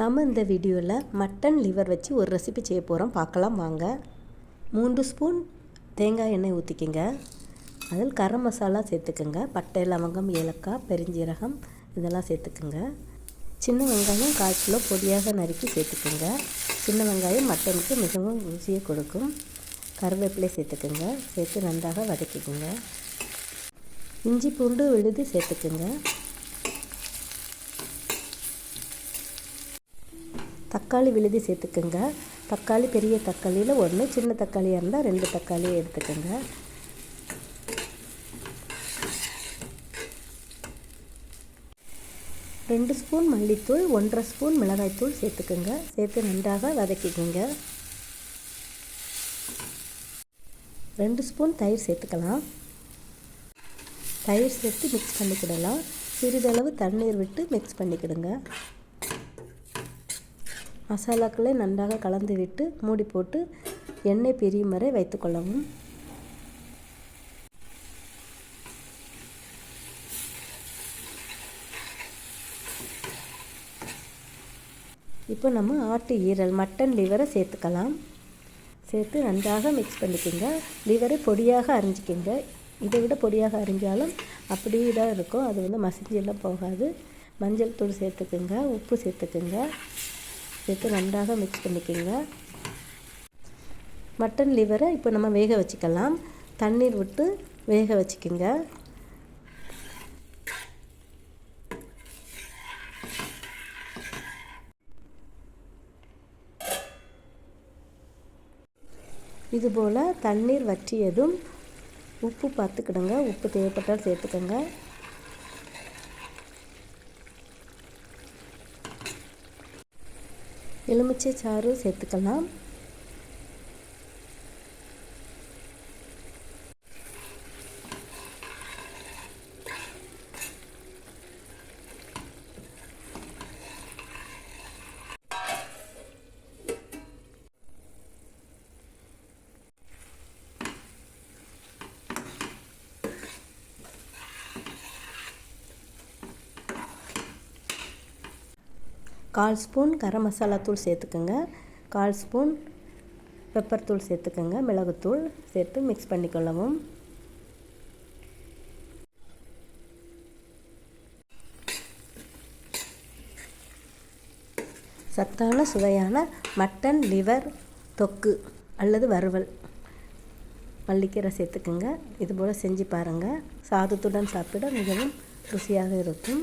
நம்ம இந்த வீடியோவில் மட்டன் லிவர் வச்சு ஒரு ரெசிபி செய்ய போகிறோம், பார்க்கலாம் வாங்க. 3 ஸ்பூன் தேங்காய் எண்ணெய் ஊற்றிக்கிங்க. அதில் கரம் மசாலா சேர்த்துக்குங்க. பட்டை, லவங்கம், ஏலக்காய், பெருஞ்சீரகம் இதெல்லாம் சேர்த்துக்குங்க. சின்ன வெங்காயம் 1/4 கிலோ பொடியாக நறுக்கி சேர்த்துக்குங்க. சின்ன வெங்காயம் மட்டனுக்கு மிகவும் ருசியை கொடுக்கும். கருவேப்பிலை சேர்த்துக்குங்க. சேர்த்து நன்றாக வதக்கிக்குங்க. இஞ்சி பூண்டு விழுது சேர்த்துக்குங்க. தக்காளி விழுதி சேர்த்துக்குங்க. தக்காளி பெரிய தக்காளியில் 1, சின்ன தக்காளியாக இருந்தால் 2 தக்காளியை எடுத்துக்கோங்க. ரெண்டு ஸ்பூன் மல்லித்தூள், 1/2 ஸ்பூன் மிளகாய்த்தூள் சேர்த்துக்குங்க. சேர்த்து நன்றாக வதக்கிக்கோங்க. 2 ஸ்பூன் தயிர் சேர்த்துக்கலாம். தயிர் சேர்த்து மிக்ஸ் பண்ணிக்கிடலாம். சிறிதளவு தண்ணீர் விட்டு மிக்ஸ் பண்ணிக்கிடுங்க. மசாலாக்களை நன்றாக கலந்து விட்டு மூடி போட்டு எண்ணெய் பிரியும் வரை வைத்துக்கொள்ளவும். இப்போ நம்ம ஆட்டு ஈரல் மட்டன் லிவரை சேர்த்துக்கலாம். சேர்த்து நன்றாக மிக்ஸ் பண்ணிக்கோங்க. லிவரை பொடியாக அரிஞ்சிக்கோங்க. இதை விட பொடியாக அரிஞ்சாலும் அப்படியே தான் இருக்கும், அது மசிஞ்செல்லாம் போகாது. மஞ்சள் தூள் சேர்த்துக்குங்க. உப்பு சேர்த்துக்குங்க. சேர்த்து நன்றாக மிக்ஸ் பண்ணிக்கோங்க. மட்டன் லிவரை இப்போ நம்ம வேக வச்சுக்கலாம். தண்ணீர் விட்டு வேக வச்சுக்கோங்க. இதுபோல் தண்ணீர் வற்றியதும் உப்பு பார்த்துக்கிடுங்க. உப்பு தேவைப்பட்டால் சேர்த்துக்கோங்க. எலுமிச்சை சாறு சேர்த்துக்கலாம். கால் ஸ்பூன் கரம் மசாலா தூள் சேர்த்துக்கோங்க. 1/4 ஸ்பூன் பெப்பர் தூள் சேர்த்துக்கோங்க. மிளகுத்தூள் சேர்த்து மிக்ஸ் பண்ணிக்கொள்ளவும். சத்தான சுவையான மட்டன் லிவர் தொக்கு அல்லது வறுவல் மல்லிக்கீரை சேர்த்துக்கோங்க. இதுபோல் செஞ்சு பாருங்கள். சாதத்துடன் சாப்பிட மிகவும் ருசியாக இருக்கும்.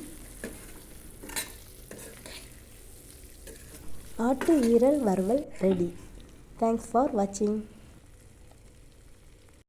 ஆட்டு ஈரல் வறுவல் ரெடி. தேங்க்ஸ் ஃபார் வாட்சிங்.